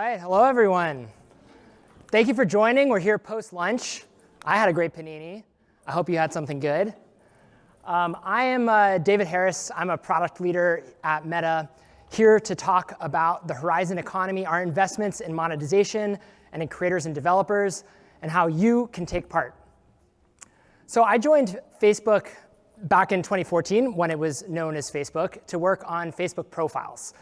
right, hello everyone. Thank you for joining. We're here post-lunch. I had a great panini. I hope you had something good. I am David Harris. I'm a product leader at Meta, here to talk about the Horizon economy, our investments in monetization and in creators and developers, and how you can take part. So I joined Facebook back in 2014, when it was known as Facebook, to work on Facebook profiles.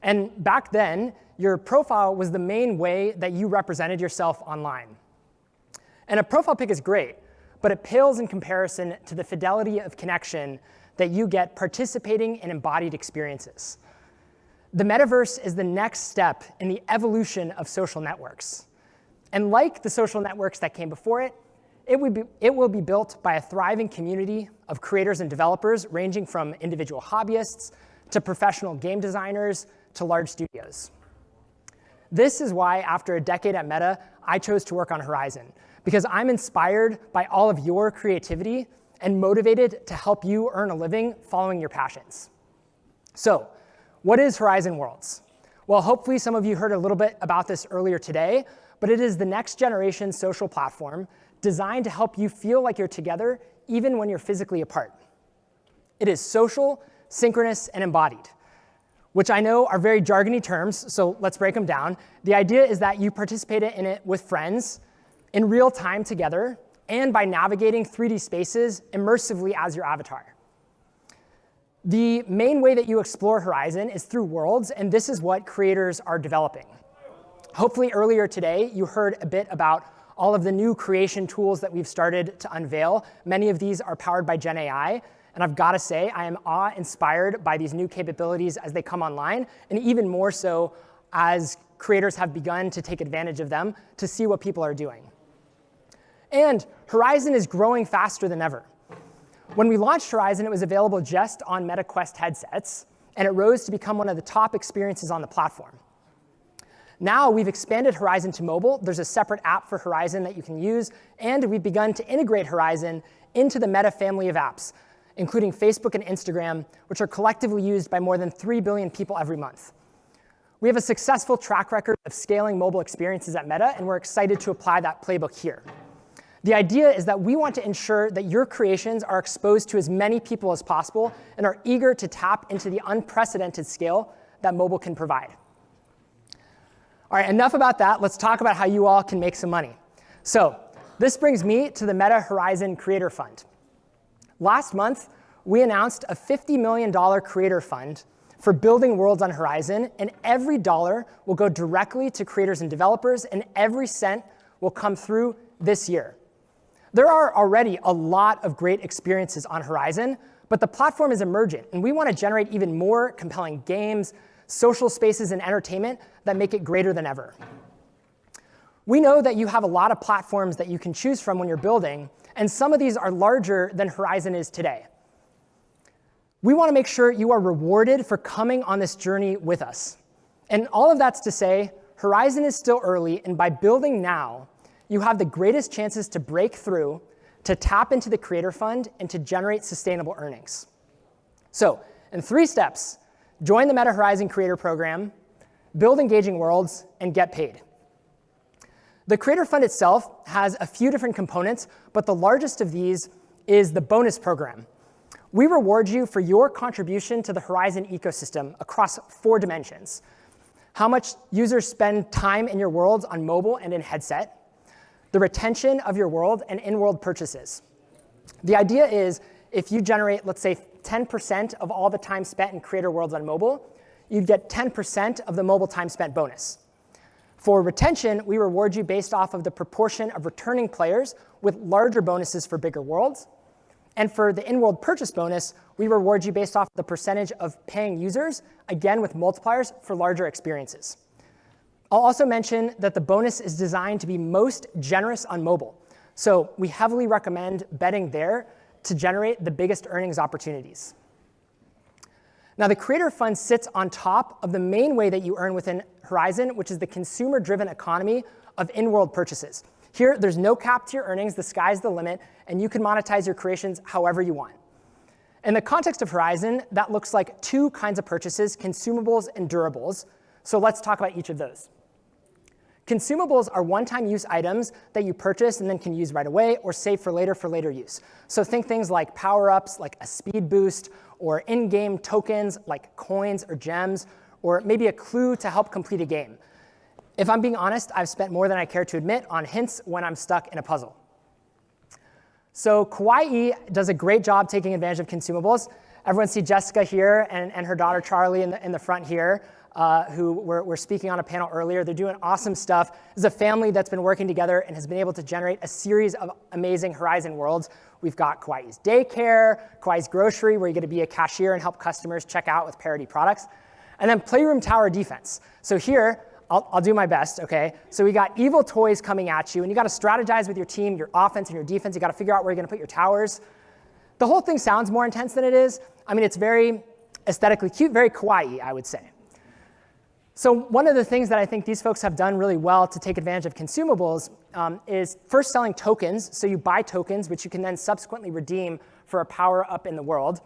And back then, your profile was the main way that you represented yourself online. And a profile pic is great, but it pales in comparison to the fidelity of connection that you get participating in embodied experiences. The metaverse is the next step in the evolution of social networks. And like the social networks that came before it, it will be built by a thriving community of creators and developers, ranging from individual hobbyists to professional game designers to large studios. This is why, after a decade at Meta, I chose to work on Horizon, because I'm inspired by all of your creativity and motivated to help you earn a living following your passions. So, what is Horizon Worlds? Well, hopefully some of you heard a little bit about this earlier today, but it is the next generation social platform designed to help you feel like you're together even when you're physically apart. It is social, synchronous, and embodied, which I know are very jargony terms, so let's break them down. The idea is that you participate in it with friends in real time together and by navigating 3D spaces immersively as your avatar. The main way that you explore Horizon is through worlds, and this is what creators are developing. Hopefully earlier today, you heard a bit about all of the new creation tools that we've started to unveil. Many of these are powered by Gen AI. And I've got to say, I am awe-inspired by these new capabilities as they come online, and even more so as creators have begun to take advantage of them to see what people are doing. And Horizon is growing faster than ever. When we launched Horizon, it was available just on Meta Quest headsets, and it rose to become one of the top experiences on the platform. Now we've expanded Horizon to mobile. There's a separate app for Horizon that you can use, and we've begun to integrate Horizon into the Meta family of apps, including Facebook and Instagram, which are collectively used by more than 3 billion people every month. We have a successful track record of scaling mobile experiences at Meta, and we're excited to apply that playbook here. The idea is that we want to ensure that your creations are exposed to as many people as possible and are eager to tap into the unprecedented scale that mobile can provide. All right, enough about that. Let's talk about how you all can make some money. So this brings me to the Meta Horizon Creator Fund. Last month, we announced a $50 million creator fund for building worlds on Horizon, and every dollar will go directly to creators and developers, and every cent will come through this year. There are already a lot of great experiences on Horizon, but the platform is emergent, and we want to generate even more compelling games, social spaces, and entertainment that make it greater than ever. We know that you have a lot of platforms that you can choose from when you're building, and some of these are larger than Horizon is today. We want to make sure you are rewarded for coming on this journey with us. And all of that's to say, Horizon is still early, and by building now, you have the greatest chances to break through, to tap into the Creator Fund, and to generate sustainable earnings. So, in 3 steps, join the Meta Horizon Creator Program, build engaging worlds, and get paid. The Creator Fund itself has a few different components, but the largest of these is the bonus program. We reward you for your contribution to the Horizon ecosystem across 4 dimensions: how much users spend time in your worlds on mobile and in headset, the retention of your world, and in-world purchases. The idea is if you generate, let's say, 10% of all the time spent in creator worlds on mobile, you'd get 10% of the mobile time spent bonus. For retention, we reward you based off of the proportion of returning players with larger bonuses for bigger worlds. And for the in-world purchase bonus, we reward you based off the percentage of paying users, again with multipliers for larger experiences. I'll also mention that the bonus is designed to be most generous on mobile. So we heavily recommend betting there to generate the biggest earnings opportunities. Now, the Creator Fund sits on top of the main way that you earn within Horizon, which is the consumer-driven economy of in-world purchases. Here, there's no cap to your earnings. The sky's the limit, and you can monetize your creations however you want. In the context of Horizon, that looks like 2 kinds of purchases: consumables and durables. So let's talk about each of those. Consumables are one-time use items that you purchase and then can use right away or save for later use. So think things like power-ups, like a speed boost, or in-game tokens like coins or gems, or maybe a clue to help complete a game. If I'm being honest, I've spent more than I care to admit on hints when I'm stuck in a puzzle. So Kawaii does a great job taking advantage of consumables. Everyone see Jessica here and her daughter Charlie in the front here, who were speaking on a panel earlier. They're doing awesome stuff. This is a family that's been working together and has been able to generate a series of amazing Horizon worlds. We've got Kawaii's Daycare, Kawaii's Grocery, where you get to be a cashier and help customers check out with parody products. And then Playroom Tower Defense. So here, I'll do my best, okay? So we got evil toys coming at you, and you got to strategize with your team, your offense and your defense. You got to figure out where you're going to put your towers. The whole thing sounds more intense than it is. I mean, it's very aesthetically cute, very kawaii, I would say. So one of the things that I think these folks have done really well to take advantage of consumables is first selling tokens. So you buy tokens, which you can then subsequently redeem for a power-up in the world.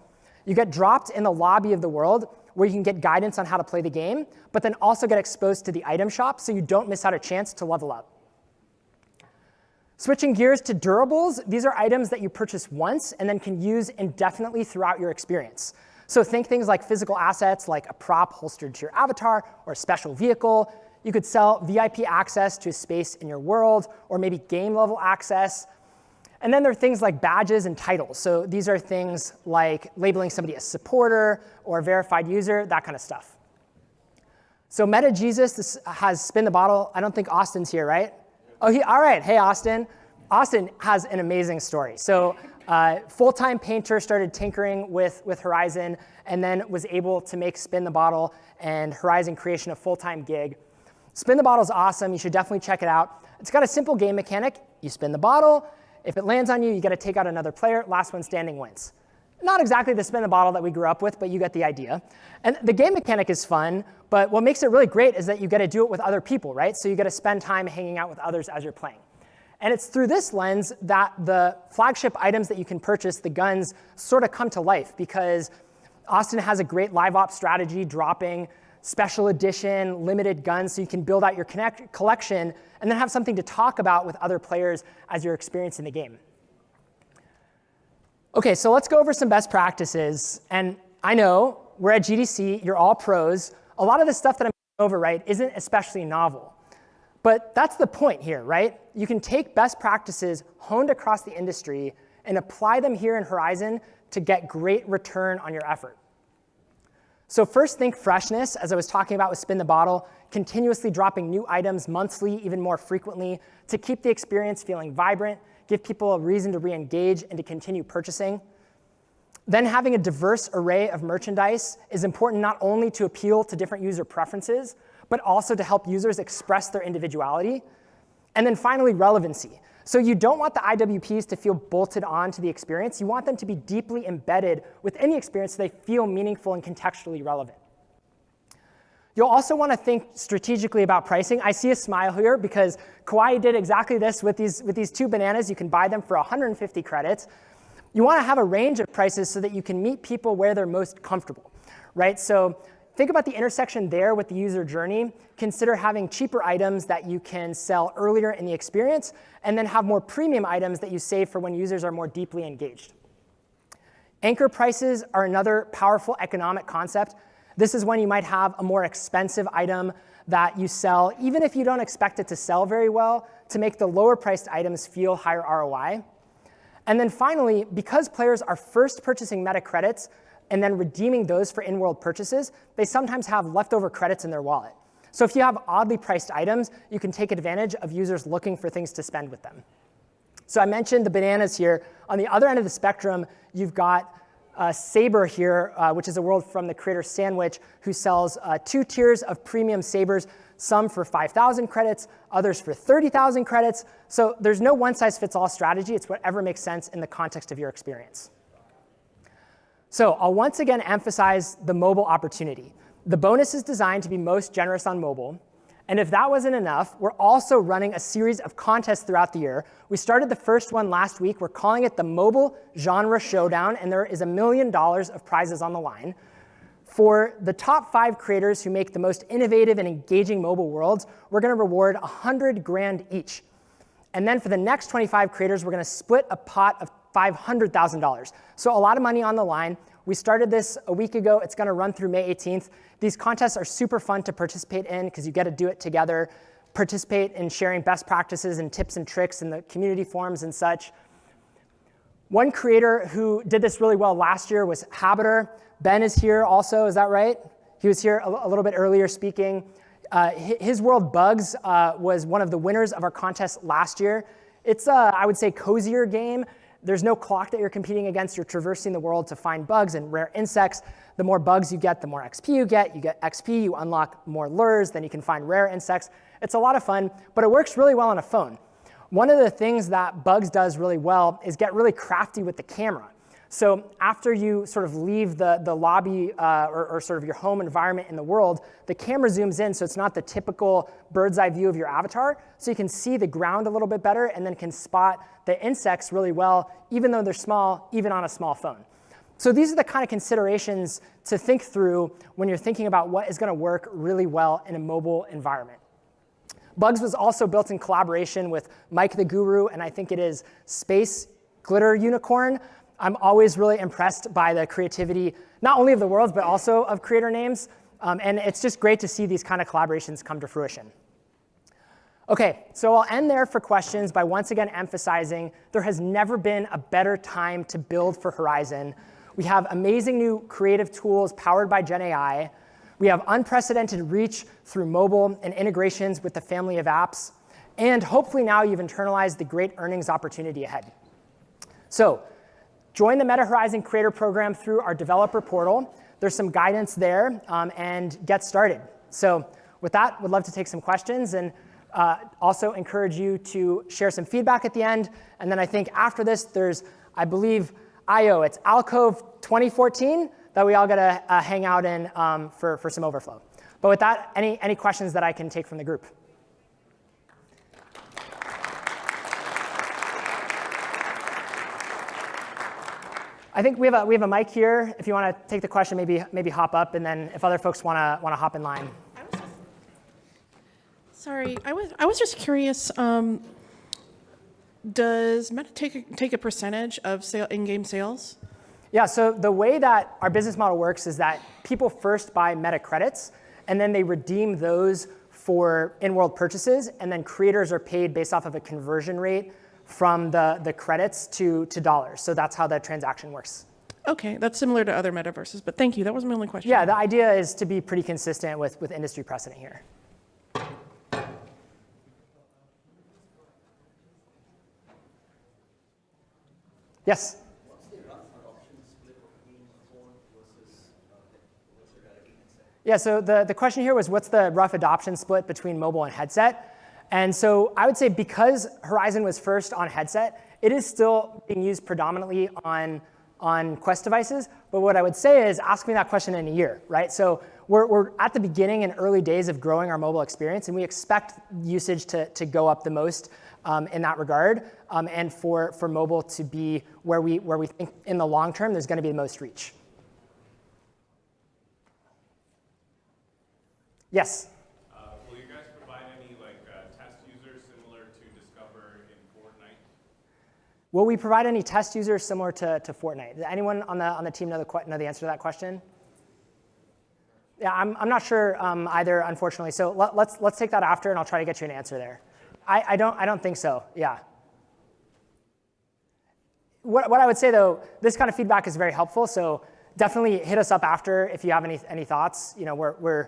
You get dropped in the lobby of the world, where you can get guidance on how to play the game, but then also get exposed to the item shop so you don't miss out a chance to level up. Switching gears to durables, these are items that you purchase once and then can use indefinitely throughout your experience. So think things like physical assets like a prop holstered to your avatar or a special vehicle. You could sell VIP access to a space in your world or maybe game level access. And then there are things like badges and titles. So these are things like labeling somebody a supporter or a verified user, that kind of stuff. So Meta Jesus has Spin the Bottle. I don't think Austin's here, right? Oh, all right. Hey, Austin. Austin has an amazing story. So full-time painter, started tinkering with Horizon, and then was able to make Spin the Bottle and Horizon creation a full-time gig. Spin the Bottle is awesome. You should definitely check it out. It's got a simple game mechanic. You spin the bottle. If it lands on you, you got to take out another player. Last one standing wins. Not exactly the spin the bottle that we grew up with, but you get the idea. And the game mechanic is fun, but what makes it really great is that you get to do it with other people, right? So you get to spend time hanging out with others as you're playing. And it's through this lens that the flagship items that you can purchase, the guns, sort of come to life, because Austin has a great live ops strategy, dropping special edition, limited guns, so you can build out your collection and then have something to talk about with other players as you're experiencing the game. OK, so let's go over some best practices. And I know we're at GDC, you're all pros. A lot of the stuff that I'm going over, right, isn't especially novel. But that's the point here, right? You can take best practices honed across the industry and apply them here in Horizon to get great return on your effort. So first, think freshness, as I was talking about with Spin the Bottle, continuously dropping new items monthly, even more frequently, to keep the experience feeling vibrant, give people a reason to re-engage and to continue purchasing. Then having a diverse array of merchandise is important not only to appeal to different user preferences, but also to help users express their individuality. And then finally, relevancy. So you don't want the IWPs to feel bolted onto the experience. You want them to be deeply embedded with any experience so they feel meaningful and contextually relevant. You'll also want to think strategically about pricing. I see a smile here because Kawaii did exactly this with these two bananas. You can buy them for 150 credits. You want to have a range of prices so that you can meet people where they're most comfortable, right? So think about the intersection there with the user journey. Consider having cheaper items that you can sell earlier in the experience, and then have more premium items that you save for when users are more deeply engaged. Anchor prices are another powerful economic concept. This is when you might have a more expensive item that you sell, even if you don't expect it to sell very well, to make the lower priced items feel higher ROI. And then finally, because players are first purchasing meta credits and then redeeming those for in-world purchases, they sometimes have leftover credits in their wallet. So if you have oddly priced items, you can take advantage of users looking for things to spend with them. So I mentioned the bananas here. On the other end of the spectrum, you've got Saber here, which is a world from the creator Sandwich, who sells 2 tiers of premium sabers, some for 5,000 credits, others for 30,000 credits. So there's no one-size-fits-all strategy. It's whatever makes sense in the context of your experience. So I'll once again emphasize the mobile opportunity. The bonus is designed to be most generous on mobile. And if that wasn't enough, we're also running a series of contests throughout the year. We started the first one last week. We're calling it the Mobile Genre Showdown, and there is $1 million of prizes on the line. For the top 5 creators who make the most innovative and engaging mobile worlds, we're going to reward 100 grand each. And then for the next 25 creators, we're going to split a pot of $500,000. So a lot of money on the line. We started this a week ago. It's going to run through May 18th. These contests are super fun to participate in because you get to do it together, participate in sharing best practices and tips and tricks in the community forums and such. One creator who did this really well last year was Habiter. Ben is here also, is that right? He was here a little bit earlier speaking. His world Bugs was one of the winners of our contest last year. It's a, I would say, cozier game. There's no clock that you're competing against. You're traversing the world to find bugs and rare insects. The more bugs you get, the more XP you get. You get XP, you unlock more lures, then you can find rare insects. It's a lot of fun, but it works really well on a phone. One of the things that Bugs does really well is get really crafty with the camera. So after you sort of leave the lobby or sort of your home environment in the world, the camera zooms in so it's not the typical bird's eye view of your avatar. So you can see the ground a little bit better and then can spot the insects really well, even though they're small, even on a small phone. So these are the kind of considerations to think through when you're thinking about what is going to work really well in a mobile environment. Bugs was also built in collaboration with Mike the Guru, and I think it is Space Glitter Unicorn. I'm always really impressed by the creativity, not only of the worlds, but also of creator names. And it's just great to see these kind of collaborations come to fruition. OK, so I'll end there for questions by once again emphasizing there has never been a better time to build for Horizon. We have amazing new creative tools powered by GenAI. We have unprecedented reach through mobile and integrations with the family of apps. And hopefully now you've internalized the great earnings opportunity ahead. So join the Meta Horizon Creator Program through our developer portal. There's some guidance there, and get started. So with that, would love to take some questions and also encourage you to share some feedback at the end. And then I think after this, there's, I believe, I/O. It's Alcove 2014 that we all got to hang out in for some overflow. But with that, any questions that I can take from the group? I think we have a mic here. If you want to take the question, maybe hop up, and then if other folks want to hop in line. Sorry, I was just curious. Does Meta take a percentage of in-game sales? Yeah. So the way that our business model works is that people first buy Meta credits, and then they redeem those for in-world purchases, and then creators are paid based off of a conversion rate from the credits to dollars. So that's how the transaction works. OK, that's similar to other metaverses, but thank you. That was my only question. Yeah, the idea is to be pretty consistent with industry precedent here. Yes? What's the rough adoption split between phone versus what's your direct headset? Yeah, so the question here was what's the rough adoption split between mobile and headset? And so I would say because Horizon was first on headset, it is still being used predominantly on Quest devices. But what I would say is ask me that question in a year, right? So we're at the beginning and early days of growing our mobile experience, and we expect usage to go up the most in that regard, and for mobile to be where we think in the long term there's going to be the most reach. Yes? Will you guys provide any test users similar to Discover in Fortnite? Will we provide any test users similar to Fortnite? Does anyone on the team know the answer to that question? Yeah, I'm not sure either, unfortunately. So let's take that after, and I'll try to get you an answer there. I don't think so. Yeah. What I would say though, this kind of feedback is very helpful. So definitely hit us up after if you have any thoughts. You know,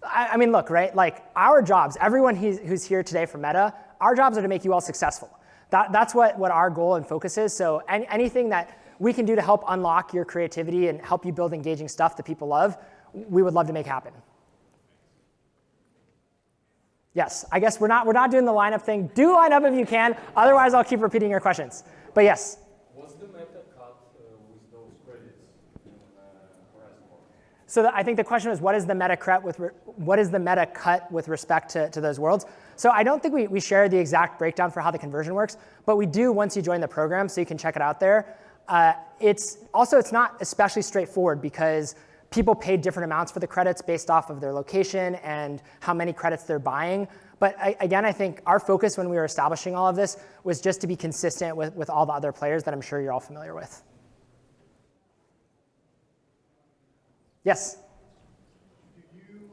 I mean, look, right? Like our jobs, everyone who's here today from Meta, our jobs are to make you all successful. That's what our goal and focus is. So anything that we can do to help unlock your creativity and help you build engaging stuff that people love, we would love to make happen. Yes, I guess we're not doing the lineup thing. Do line up if you can. Otherwise, I'll keep repeating your questions. But yes. What's the meta cut with those credits in Horizon 4? So I think the question was, what is the meta cut with respect to those worlds? So I don't think we share the exact breakdown for how the conversion works, but we do once you join the program, so you can check it out there. It's not especially straightforward because people pay different amounts for the credits based off of their location and how many credits they're buying. But again, I think our focus when we were establishing all of this was just to be consistent with all the other players that I'm sure you're all familiar with. Yes? Do you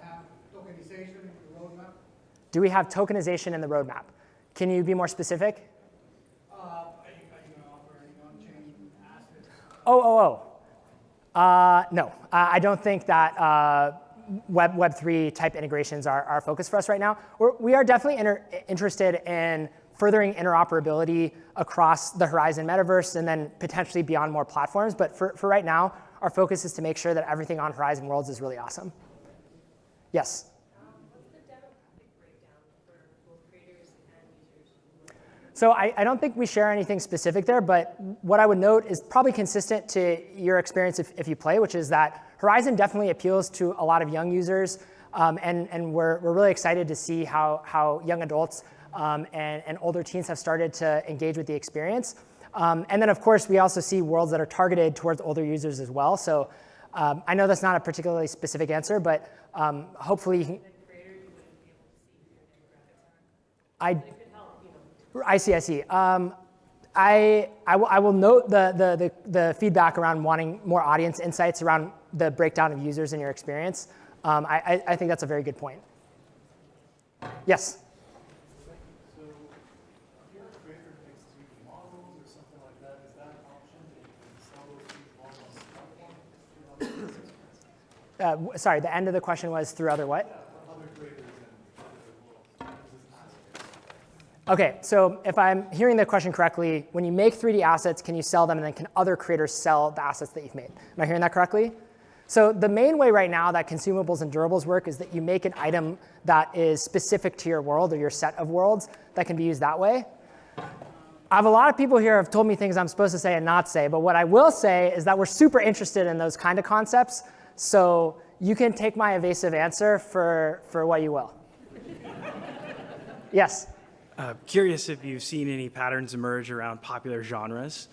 have tokenization in the roadmap? Do we have tokenization in the roadmap? Can you be more specific? Are you going to offer any on-chain assets? No, I don't think that Web3 type integrations are our focus for us right now. We are definitely interested in furthering interoperability across the Horizon metaverse and then potentially beyond more platforms. But for right now, our focus is to make sure that everything on Horizon Worlds is really awesome. Yes? What's the demographic breakdown for both creators and users? So I don't think we share anything specific there, but what I would note is probably consistent to your experience if you play, which is that Horizon definitely appeals to a lot of young users, and we're really excited to see how young adults and older teens have started to engage with the experience. And then, of course, we also see worlds that are targeted towards older users as well. So I know that's not a particularly specific answer, but hopefully you can. I see. I will note the feedback around wanting more audience insights around the breakdown of users in your experience. I think that's a very good point. Yes? So if you're a creator who makes 3D models or something like that, is that an option that you can sell those 3D models on the platform? Sorry, the end of the question was through other what? Other creators in other worlds. Okay, so if I'm hearing the question correctly, when you make 3D assets, can you sell them, and then can other creators sell the assets that you've made? Am I hearing that correctly? So the main way right now that consumables and durables work is that you make an item that is specific to your world or your set of worlds that can be used that way. I have a lot of people here who have told me things I'm supposed to say and not say, but what I will say is that we're super interested in those kind of concepts, so you can take my evasive answer for what you will. Yes? Curious if you've seen any patterns emerge around popular genres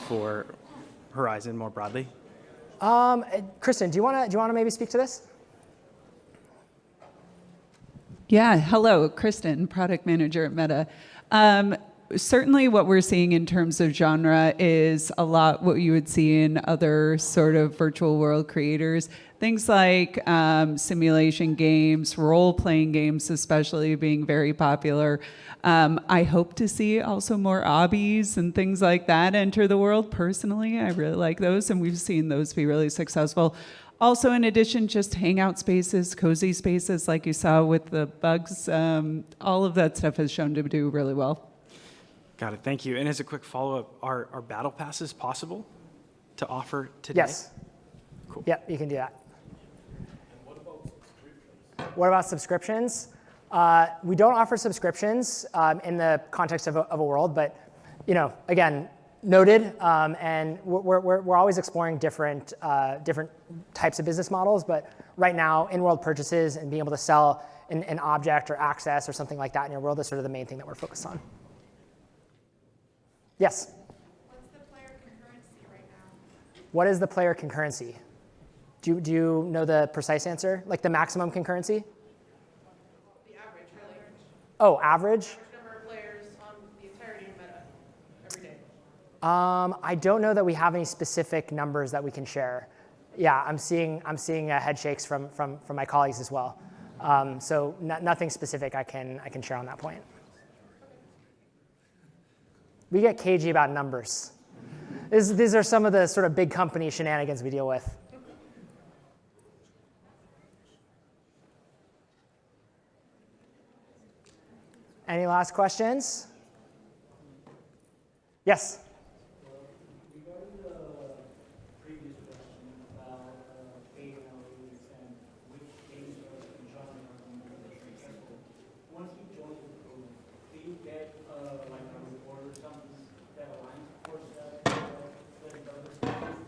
for Horizon more broadly? Kristen, do you want to maybe speak to this? Yeah, hello, Kristen, product manager at Meta. Certainly what we're seeing in terms of genre is a lot what you would see in other sort of virtual world creators. Things like simulation games, role-playing games especially being very popular. I hope to see also more obbies and things like that enter the world. Personally, I really like those, and we've seen those be really successful. Also, in addition, just hangout spaces, cozy spaces like you saw with the bugs, all of that stuff has shown to do really well. Got it, thank you. And as a quick follow-up, are battle passes possible to offer today? Yes. Cool. Yep, you can do that. What about subscriptions? We don't offer subscriptions in the context of a world, but again, noted, and we're always exploring different types of business models. But right now, in-world purchases and being able to sell an object or access or something like that in your world is sort of the main thing that we're focused on. Yes? What's the player concurrency right now? What is the player concurrency? Do you know the precise answer, like the maximum concurrency? The average, really. Oh, average? Average number of players on the entirety of Meta every day. I don't know that we have any specific numbers that we can share. Yeah, I'm seeing head shakes from my colleagues as well. So nothing specific I can share on that point. We get cagey about numbers. These are some of the sort of big company shenanigans we deal with. Any last questions? Yes? Regarding the previous question about data analytics and which games and genres are more successful, once you join the program, do you get like a report or something that aligns, of course, that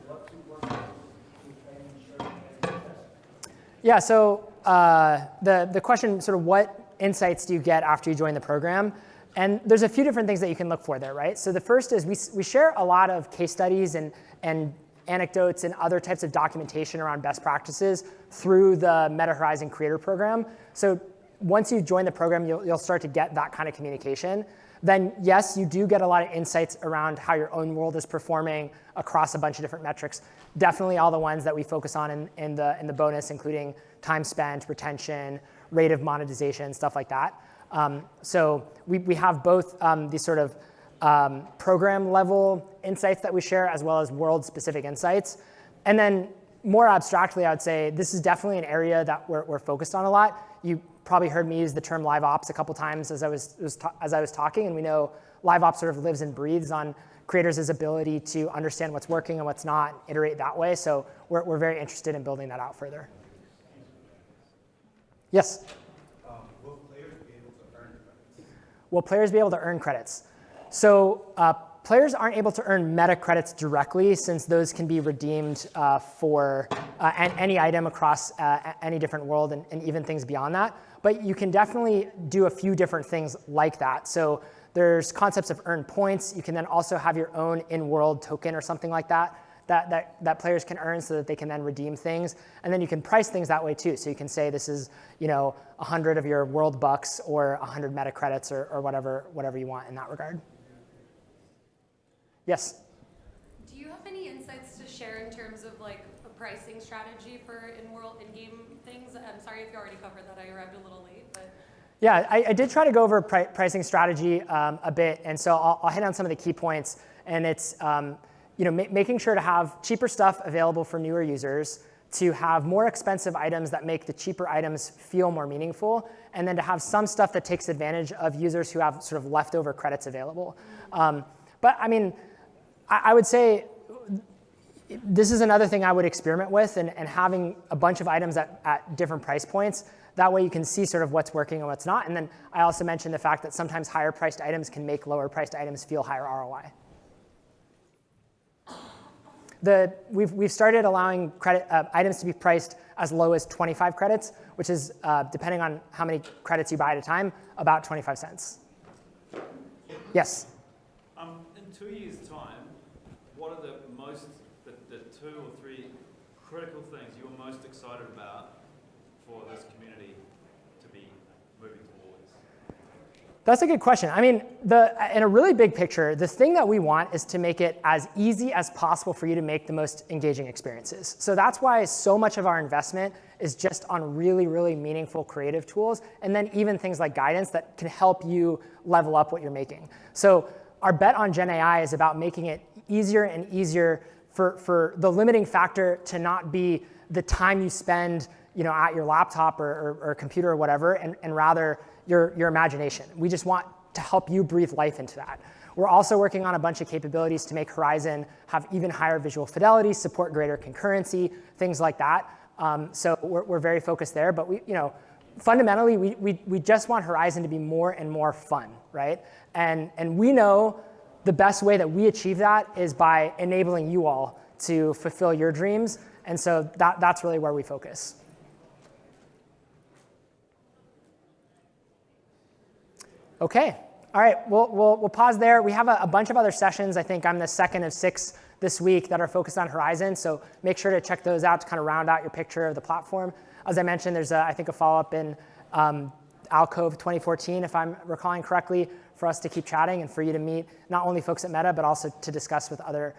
what to work on to try and ensure that success? Yeah, so the question sort of what insights do you get after you join the program? And there's a few different things that you can look for there, right? So the first is we share a lot of case studies and anecdotes and other types of documentation around best practices through the Meta Horizon Creator Program. So once you join the program, you'll start to get that kind of communication. Then yes, you do get a lot of insights around how your own world is performing across a bunch of different metrics. Definitely all the ones that we focus on in the bonus, including time spent, retention, rate of monetization, stuff like that. So we have both these sort of program level insights that we share as well as world specific insights. And then more abstractly, I would say this is definitely an area that we're focused on a lot. You probably heard me use the term live ops a couple times as I was talking, and we know live ops sort of lives and breathes on creators' ability to understand what's working and what's not, and iterate that way. So we're very interested in building that out further. Yes? Will players be able to earn credits? Will players be able to earn credits? So players aren't able to earn meta credits directly, since those can be redeemed for any item across any different world and even things beyond that. But you can definitely do a few different things like that. So there's concepts of earned points. You can then also have your own in-world token or something like that that players can earn so that they can then redeem things. And then you can price things that way too. So you can say this is 100 of your world bucks or 100 meta credits or whatever you want in that regard. Yes? Do you have any insights to share in terms of like a pricing strategy for in-game things? I'm sorry if you already covered that. I arrived a little late, but. Yeah, I did try to go over pricing strategy a bit, and so I'll hit on some of the key points. And it's making sure to have cheaper stuff available for newer users, to have more expensive items that make the cheaper items feel more meaningful, and then to have some stuff that takes advantage of users who have sort of leftover credits available. But I mean, I would say this is another thing I would experiment with, and having a bunch of items at different price points. That way you can see sort of what's working and what's not. And then I also mentioned the fact that sometimes higher priced items can make lower priced items feel higher ROI. We've started allowing items to be priced as low as 25 credits, which is, depending on how many credits you buy at a time, about 25 cents. Yes? In 2 years' time, what are the 2 or 3 critical things you're most excited about for this community to be moving towards? That's a good question. I mean, in a really big picture, the thing that we want is to make it as easy as possible for you to make the most engaging experiences. So that's why so much of our investment is just on really, really meaningful creative tools, and then even things like guidance that can help you level up what you're making. So our bet on Gen AI is about making it easier and easier for the limiting factor to not be the time you spend at your laptop or computer or whatever, and rather your imagination. We just want to help you breathe life into that. We're also working on a bunch of capabilities to make Horizon have even higher visual fidelity, support greater concurrency, things like that. So we're very focused there. But fundamentally, we just want Horizon to be more and more fun, right? And we know the best way that we achieve that is by enabling you all to fulfill your dreams. And so that's really where we focus. OK. All right. We'll pause there. We have a bunch of other sessions. I think I'm the second of 6 this week that are focused on Horizon. So make sure to check those out to kind of round out your picture of the platform. As I mentioned, there's, I think, a follow-up in Alcove 2014, if I'm recalling correctly, for us to keep chatting and for you to meet not only folks at Meta, but also to discuss with other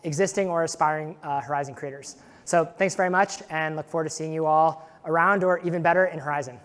existing or aspiring Horizon creators. So thanks very much, and look forward to seeing you all around, or even better, in Horizon.